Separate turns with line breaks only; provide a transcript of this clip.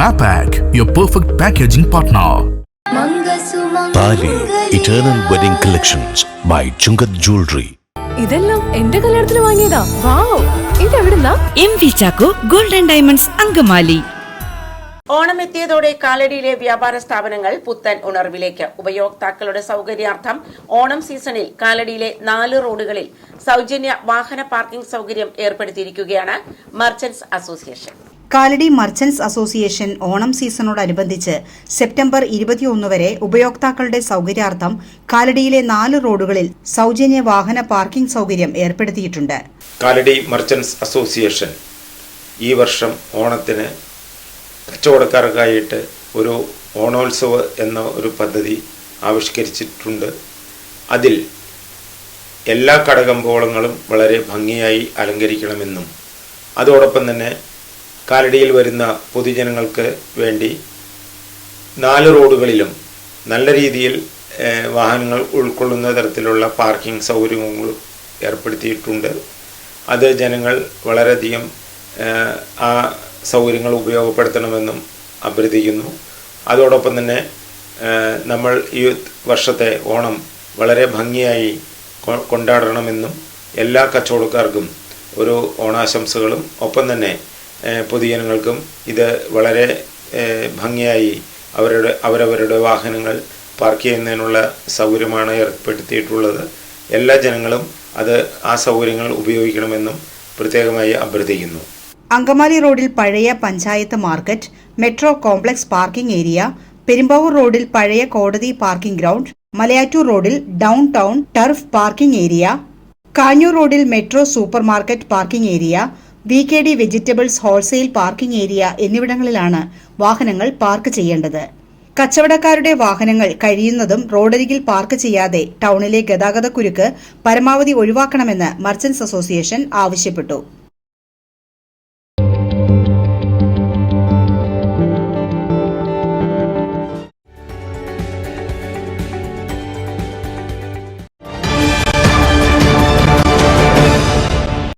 Mapak, your perfect packaging partner.
Tali Eternal Wedding Collections by Chungat Jewelry.
ഇതെല്ലാം എന്റെ കല്യാണത്തിന് വാങ്ങിയതാ. വാവ്, ഇതെവിടുന്നാ?
MV Chacko golden diamonds Angamaly.
Onam എത്തിയതോടെ കാലടിയിലെ വ്യാപാര സ്ഥാപനങ്ങൾ പുത്തൻ ഉണർവിലേക്ക്. ഉപയോക്താക്കളുടെ സൗകര്യാർത്ഥം ഓണം സീസണിൽ കാലടിയിലെ 4 റോഡുകളിൽ സൗജന്യ വാഹന പാർക്കിംഗ് സൗകര്യം ഏർപ്പെടുത്തിയിരിക്കുകയാണ് merchants association.
Kalady merchants association Onam സീസണോടനുബന്ധിച്ച് സെപ്റ്റംബർ 21 വരെ ഉപയോക്താക്കളുടെ സൗകര്യാർത്ഥം കാലടിയിലെ 4 റോഡുകളിൽ സൗജന്യ വാഹന പാർക്കിംഗ് സൗകര്യം ഏർപ്പെടുത്തിയിട്ടുണ്ട്.
കാലടി മർച്ചന്റ്സ് അസോസിയേഷൻ ഈ വർഷം ഓണത്തിന് കച്ചവടക്കാർക്കായിട്ട് ഒരു ഓണോത്സവ എന്ന ഒരു പദ്ധതി ആവിഷ്കരിച്ചിട്ടുണ്ട്. അതിൽ എല്ലാ കടകമ്പോളങ്ങളും വളരെ ഭംഗിയായി അലങ്കരിക്കണമെന്നും അതോടൊപ്പം തന്നെ കാലടിയിൽ വരുന്ന പൊതുജനങ്ങൾക്ക് വേണ്ടി 4 റോഡുകളിലും നല്ല രീതിയിൽ വാഹനങ്ങൾ ഉൾക്കൊള്ളുന്ന തരത്തിലുള്ള പാർക്കിംഗ് സൗകര്യങ്ങൾ ഏർപ്പെടുത്തിയിട്ടുണ്ട്. അത് ജനങ്ങൾ വളരെയധികം ആ സൗകര്യങ്ങൾ ഉപയോഗപ്പെടുത്തണമെന്നും അഭ്യർത്ഥിക്കുന്നു. അതോടൊപ്പം തന്നെ നമ്മൾ ഈ വർഷത്തെ ഓണം വളരെ ഭംഗിയായി കൊണ്ടാടണമെന്നും എല്ലാ കച്ചവടക്കാർക്കും ഒരു ഓണാശംസകളും ഒപ്പം തന്നെ പൊതുജനങ്ങൾക്കും ഇത് വളരെ ഭംഗിയായി അവരവരുടെ വാഹനങ്ങൾ പാർക്ക് ചെയ്യുന്നതിനുള്ള സൗകര്യമാണ് ഏർപ്പെടുത്തിയിട്ടുള്ളത്. എല്ലാ ജനങ്ങളും ആ സൗകര്യങ്ങൾ ഉപയോഗിക്കണമെന്നും പ്രത്യേകമായി അഭ്യർത്ഥിക്കുന്നു.
അങ്കമാലി റോഡിൽ പഴയ panchayat market, metro complex parking area, Perumbavoor റോഡിൽ പഴയ കോടതി പാർക്കിംഗ് ഗ്രൗണ്ട്, മലയാറ്റൂർ റോഡിൽ down town turf parking area, Kanjoor റോഡിൽ metro super market parking area, VKD vegetables wholesale parking area എന്നിവിടങ്ങളിലാണ് വാഹനങ്ങൾ പാർക്ക് ചെയ്യേണ്ടത്. കച്ചവടക്കാരുടെ വാഹനങ്ങൾ കഴിയുന്നതും റോഡരികിൽ പാർക്ക് ചെയ്യാതെ ടൗണിലെ ഗതാഗതക്കുരുക്ക് പരമാവധി ഒഴിവാക്കണമെന്ന് മർച്ചന്റ്സ് അസോസിയേഷൻ ആവശ്യപ്പെട്ടു.